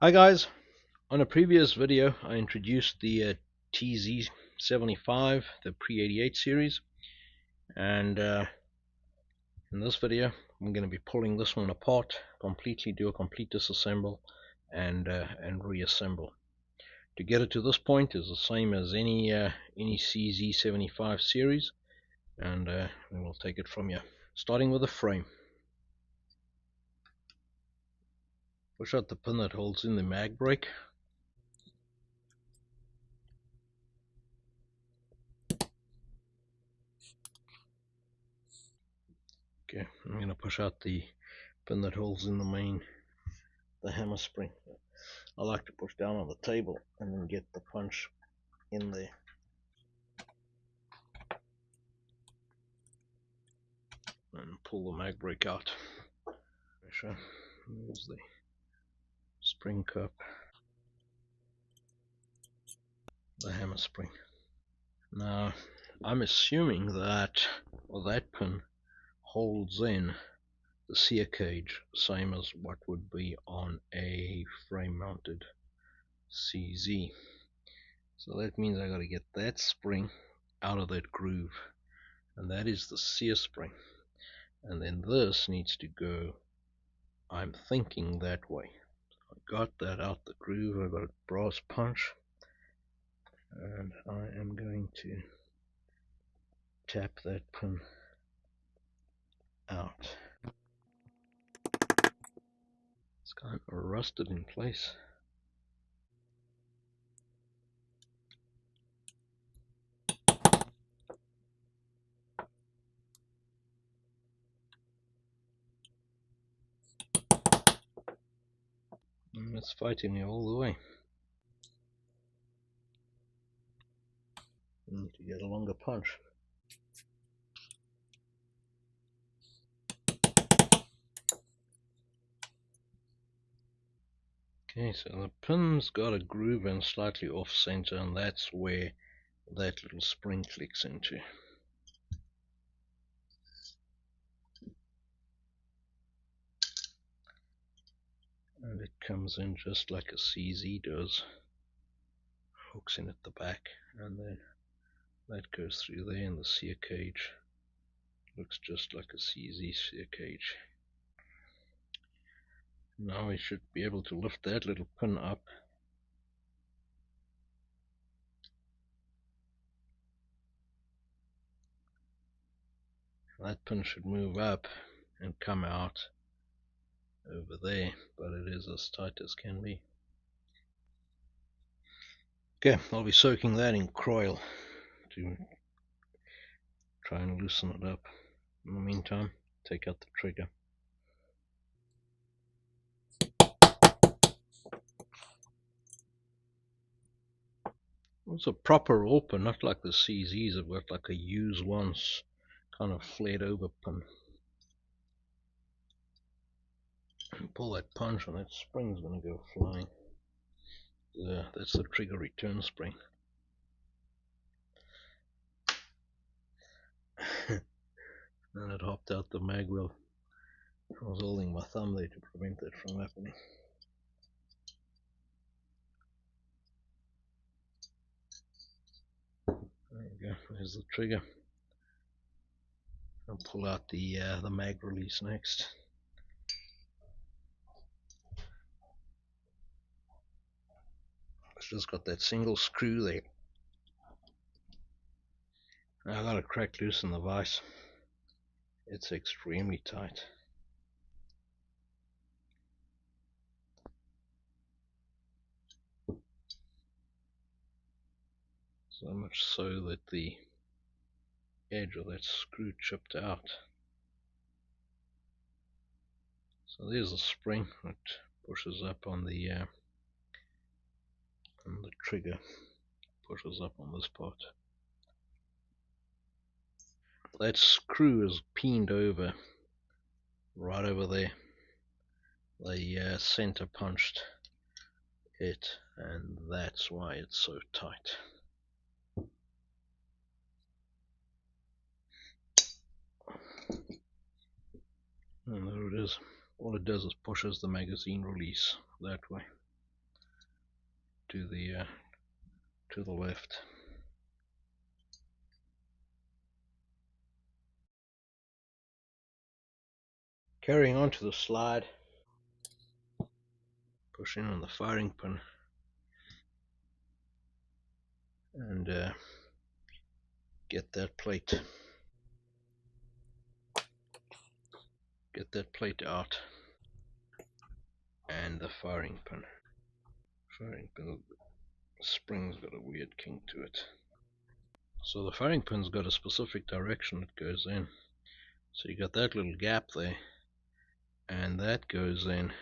Hi guys, on a previous video I introduced the TZ75, the pre-88 series, and in this video I'm going to be pulling this one apart completely, do a complete disassemble and reassemble. To get it to this point is the same as any CZ75 series, and we will take it from here, starting with the frame. Push out the pin that holds in the mag brake. Okay, I'm going to push out the pin that holds in the hammer spring. I like to push down on the table and then get the punch in there. And pull the mag brake out. Pressure. There's the spring cup. The hammer spring. Now, I'm assuming that that pin holds in the sear cage, same as what would be on a frame mounted CZ. So that means I got to get that spring out of that groove, and that is the sear spring. And then this needs to go, I'm thinking, that way. I got that out the groove. I got a brass punch, and I am going to tap that pin out. It's kind of rusted in place. And it's fighting me all the way. I need to get a longer punch. Okay, so the pin's got a groove and slightly off center, and that's where that little spring clicks into. And it comes in just like a CZ does. Hooks in at the back, and then that goes through there in the sear cage. Looks just like a CZ sear cage. Now we should be able to lift that little pin up. That pin should move up and come out over there, but it is as tight as can be. Okay, I'll be soaking that in Croil to try and loosen it up. In the meantime, take out the trigger. It's a proper open, not like the CZs have got like a use once kind of flared over pin. And pull that punch and that spring's going to go flying. That's the trigger return spring. And it hopped out the mag wheel. I was holding my thumb there to prevent that from happening. There you go, there's the trigger. I'll pull out the mag release next. It's just got that single screw there. I got it cracked loose in the vise. It's extremely tight. So much so that the edge of that screw chipped out. So there's the spring that pushes up on the trigger, pushes up on this part. That screw is peened over, right over there. They center punched it, and that's why it's so tight. And there it is. All it does is pushes the magazine release that way. to the left. Carrying on to the slide, push in on the firing pin and get that plate out, and the firing pin. Spring's got a weird kink to it. So the firing pin's got a specific direction it goes in. So you got that little gap there, and that goes in,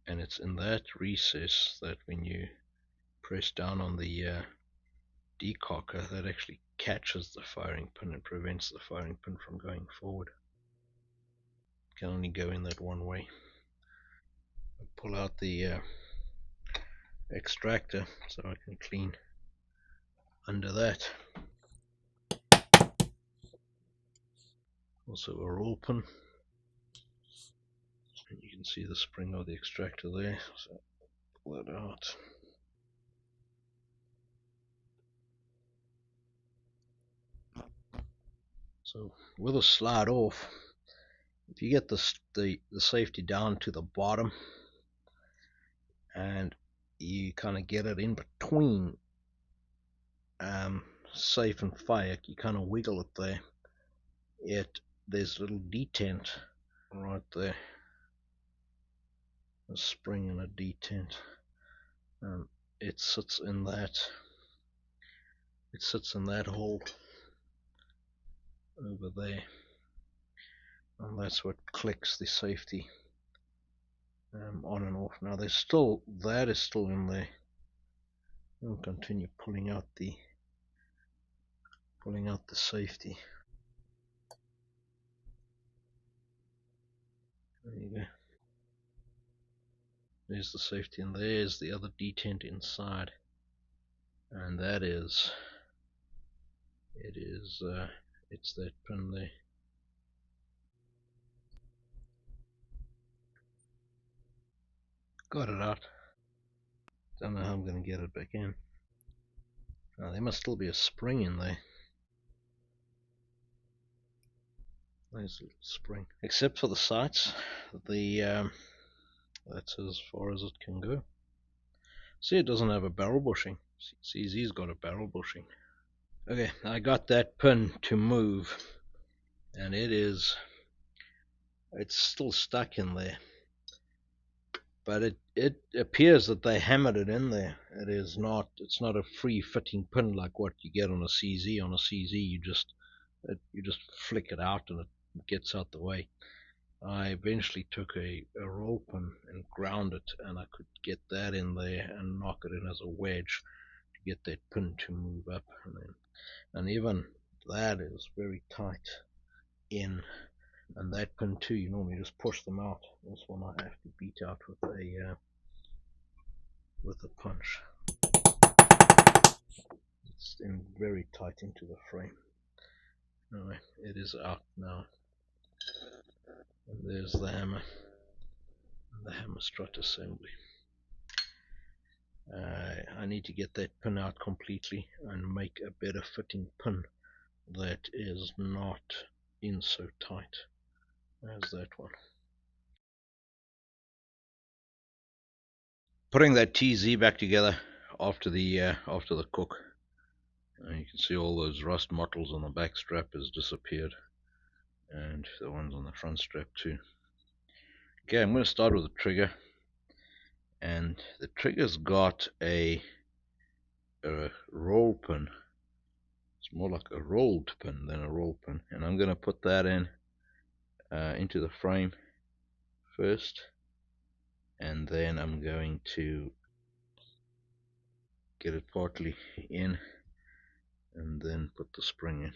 and it's in that recess that when you press down on the decocker, that actually catches the firing pin and prevents the firing pin from going forward. It can only go in that one way. I'll pull out the extractor so I can clean under that. Also a roll pin, and you can see the spring of the extractor there, so pull that out. So with a slide off, if you get the safety down to the bottom and you kind of get it in between safe and fire, you kind of wiggle it there. There's a little detent right there, a spring and a detent. It sits in that hole over there, and that's what clicks the safety on and off. Now that is still in there. I'll continue pulling out the safety. There you go. There's the safety, and there's the other detent inside, and it's that pin there. Got it out. Don't know how I'm going to get it back in. Now, there must still be a spring in there. There's a little spring. Except for the sights, that's as far as it can go. See, it doesn't have a barrel bushing. CZ's got a barrel bushing. Okay, I got that pin to move, and it's still stuck in there. But it appears that they hammered it in there. It's not a free fitting pin like what you get on a CZ. On a CZ you just flick it out and it gets out the way. I eventually took a roll pin and ground it, and I could get that in there and knock it in as a wedge to get that pin to move up, and even that is very tight in. And that pin too, you normally just push them out. This one I have to beat out with a punch. It's in very tight into the frame. Anyway, it is out now. And there's the hammer, and the hammer strut assembly. I need to get that pin out completely and make a better fitting pin that is not in so tight as that one. Putting that TZ back together after the cook. You can see all those rust mottles on the back strap has disappeared, and the ones on the front strap too. Okay, I'm going to start with the trigger, and the trigger's got a roll pin. It's more like a rolled pin than a roll pin, and I'm going to put that in into the frame first, and then I'm going to get it partly in and then put the spring in.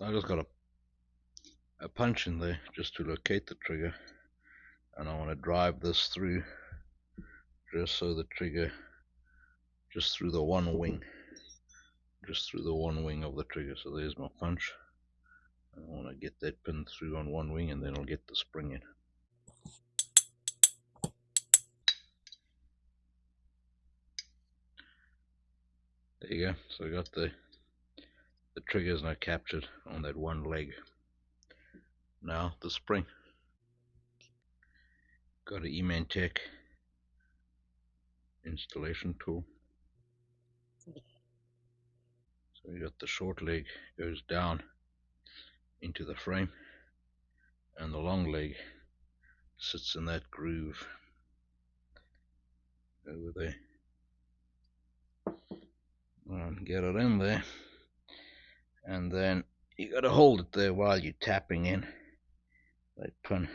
I just got a punch in there just to locate the trigger, and I want to drive this through just so the trigger, just through the one wing, of the trigger. So there's my punch. I want to get that pin through on one wing, and then I'll get the spring in. There you go. So I got the triggers now captured on that one leg. Now the spring. Got an E-Man-Tech installation tool. So you got the short leg goes down into the frame, and the long leg sits in that groove over there. And get it in there, and then you got to hold it there while you're tapping in that pin.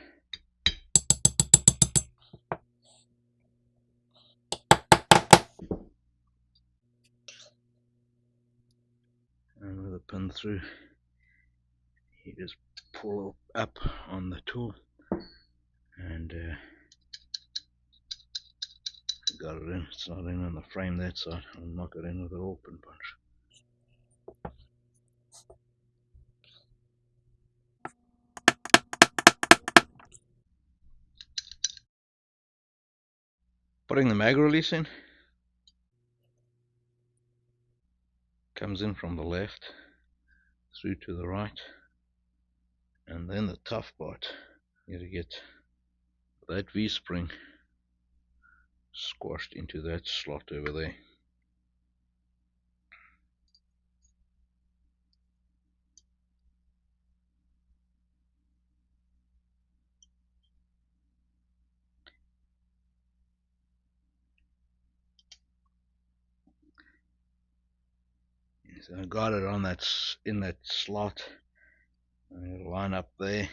And with the pin through, you just pull up on the tool, and got it in. It's not in on the frame that side. I'll knock it in with an open punch. Putting the mag release in. Comes in from the left through to the right, and then the tough part. You gotta get that V-spring squashed into that slot over there. So I got it on in that slot. I'm gonna line up there,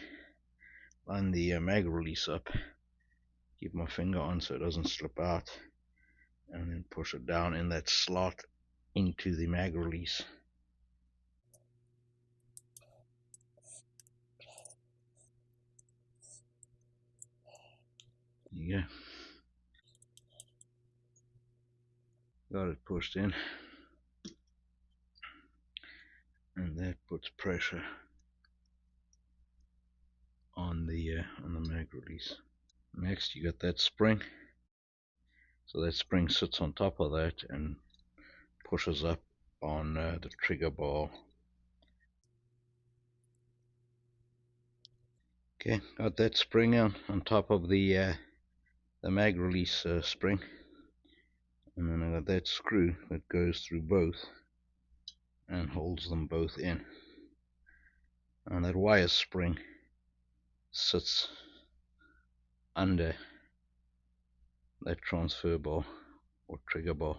line the mag release up, keep my finger on so it doesn't slip out, and then push it down in that slot into the mag release. There you go. Got it pushed in, and that puts pressure on the mag release. Next, you got that spring. So that spring sits on top of that and pushes up on the trigger bar. Okay, got that spring on top of the mag release spring, and then I got that screw that goes through both and holds them both in. And that wire spring sits under that transfer bar or trigger bar.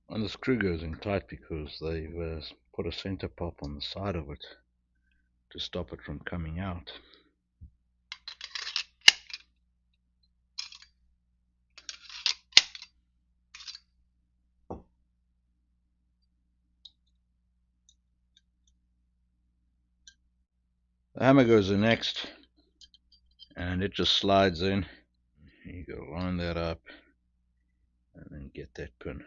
And the screw goes in tight because they've put a center pop on the side of it to stop it from coming out. The hammer goes in next, and it just slides in. You go line that up and then get that pin.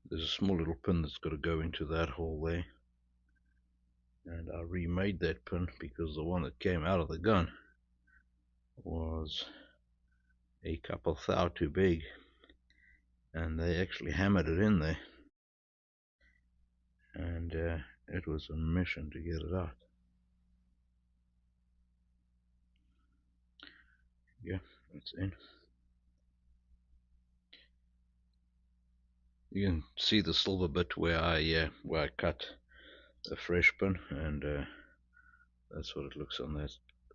There's a small little pin that's got to go into that hole there, and I remade that pin because the one that came out of the gun was a couple thou too big, and they actually hammered it in there, and it was a mission to get it out. Yeah, it's in. You can see the silver bit where I cut a fresh pin, and that's what it looks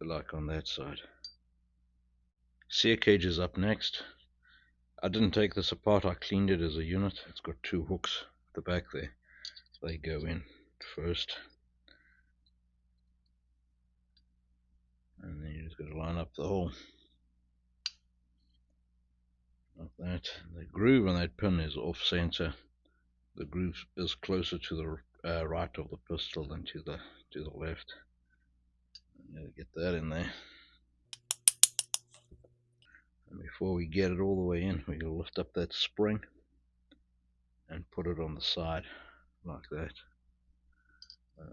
like on that side. Sear cage is up next. I didn't take this apart, I cleaned it as a unit. It's got two hooks at the back there. They go in first, and then you just got to line up the hole. that. The groove on that pin is off center. The groove is closer to the right of the pistol than to the left. Get that in there. And before we get it all the way in, we'll lift up that spring and put it on the side like that.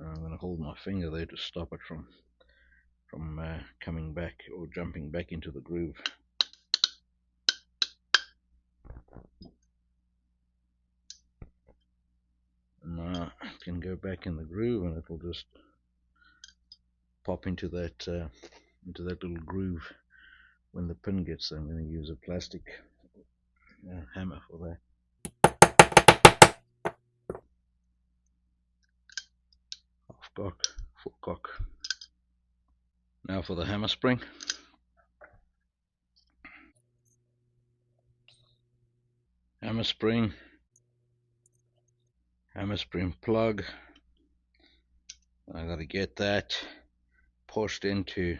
I'm going to hold my finger there to stop it from coming back or jumping back into the groove. Now it can go back in the groove and it will just pop into that little groove when the pin gets there. I'm going to use a plastic hammer for that. Half cock, full cock. Now for the hammer spring. Hammer spring plug. I got to get that pushed into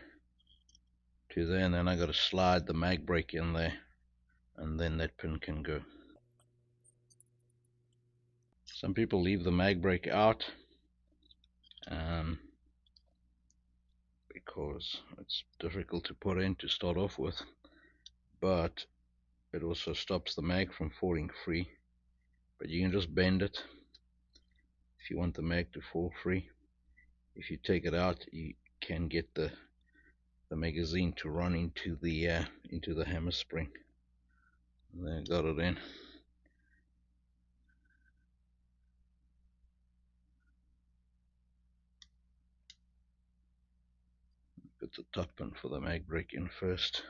there, and then I got to slide the mag brake in there, and then that pin can go. Some people leave the mag brake out because it's difficult to put in to start off with, but it also stops the mag from falling free. But you can just bend it if you want the mag to fall free. If you take it out, you can get the magazine to run into the hammer spring. And then got it in. Put the top pin for the mag brake in first.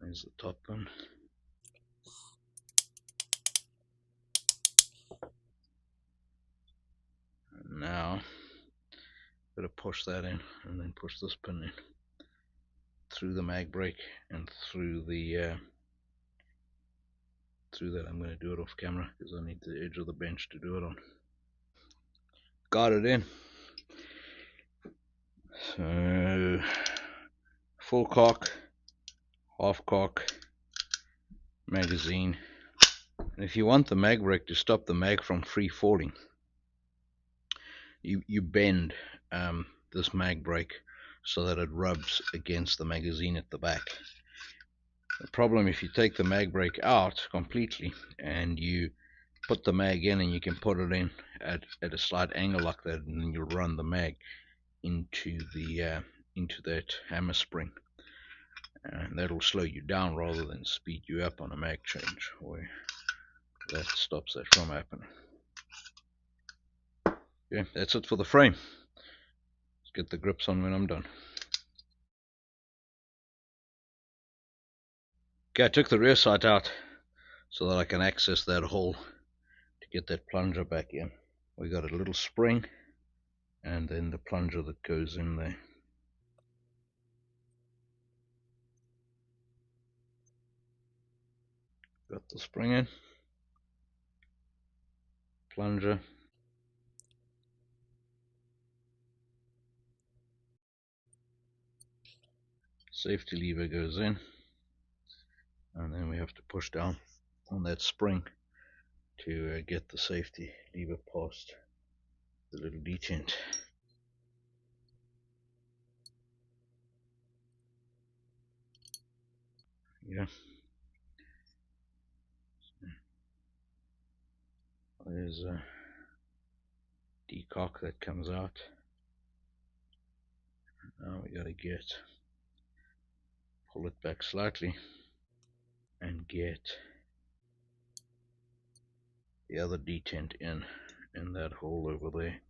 There's the top pin. And now gotta push that in, and then push this pin in through the mag brake and through the through that. I'm going to do it off camera because I need the edge of the bench to do it on. Got it in. So full cock, half cock, magazine. And if you want the mag brake to stop the mag from free falling, you bend this mag brake so that it rubs against the magazine at the back. The problem, if you take the mag brake out completely and you put the mag in, and you can put it in at a slight angle like that, and then you run the mag into that hammer spring, and that'll slow you down rather than speed you up on a mag change, where that stops that from happening. Okay, that's it for the frame. Let's get the grips on when I'm done. Okay, I took the rear sight out so that I can access that hole to get that plunger back in. We got a little spring and then the plunger that goes in there. Got the spring in, plunger, safety lever goes in, and then we have to push down on that spring to get the safety lever past the little detent. Yeah, there's a decock that comes out. Now we gotta pull it back slightly and get the other detent in that hole over there.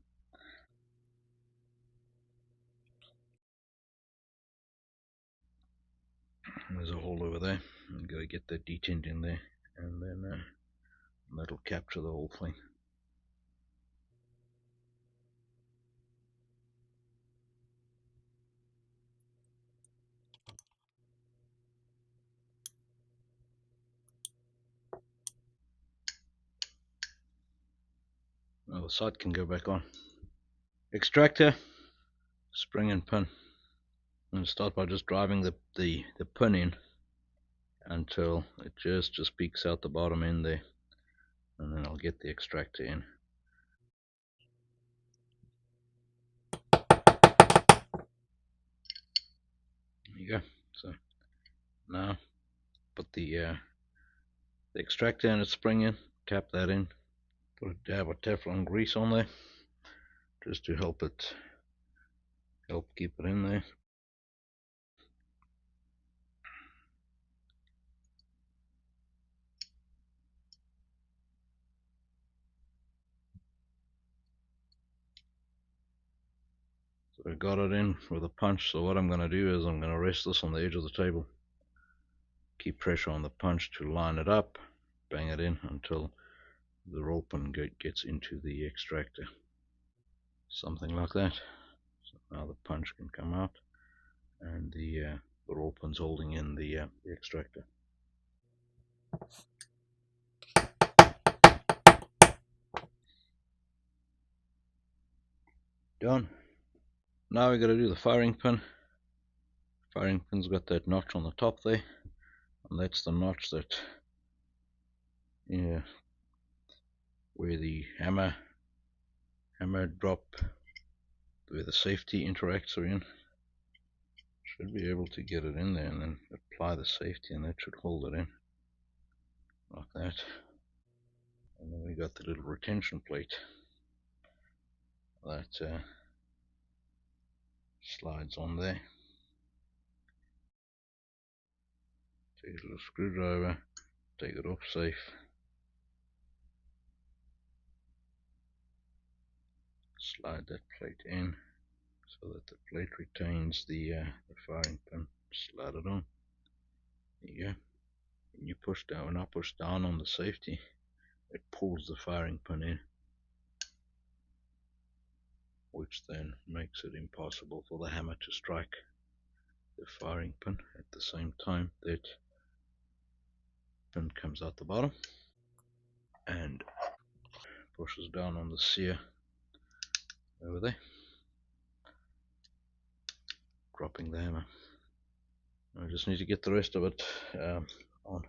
There's a hole over there. You gotta get that detent in there, and then that'll capture the whole thing. Now the sight can go back on. Extractor, spring and pin. I'm going to start by just driving the pin in until it just peeks out the bottom end there, and then I'll get the extractor in. There you go. So now put the extractor and its spring in, tap that in, put a dab of Teflon grease on there just to help keep it in there. So I got it in with a punch. So what I'm going to do is I'm going to rest this on the edge of the table, keep pressure on the punch to line it up, bang it in until the roll pin gets into the extractor. Something like that. So now the punch can come out, and the roll pin's holding in the extractor. Done. Now we got to do the firing pin. Firing pin's got that notch on the top there, and that's the notch that where the hammer drop, where the safety interacts are in. Should be able to get it in there and then apply the safety, and that should hold it in like that. And then we got the little retention plate that slides on there. Take a little screwdriver, take it off safe, slide that plate in so that the plate retains the firing pin. Slide it on. There you go. When you push down, when I push down on the safety, it pulls the firing pin in, which then makes it impossible for the hammer to strike the firing pin at the same time that pin comes out the bottom and pushes down on the sear over there, dropping the hammer. I just need to get the rest of it on.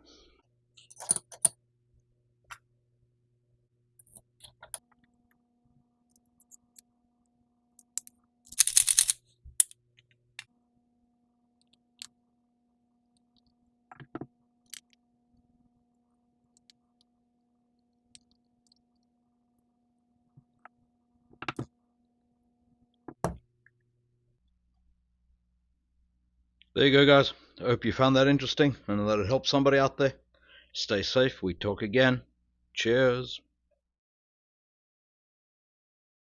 There you go, guys. I hope you found that interesting and that it helped somebody out there. Stay safe. We talk again. Cheers.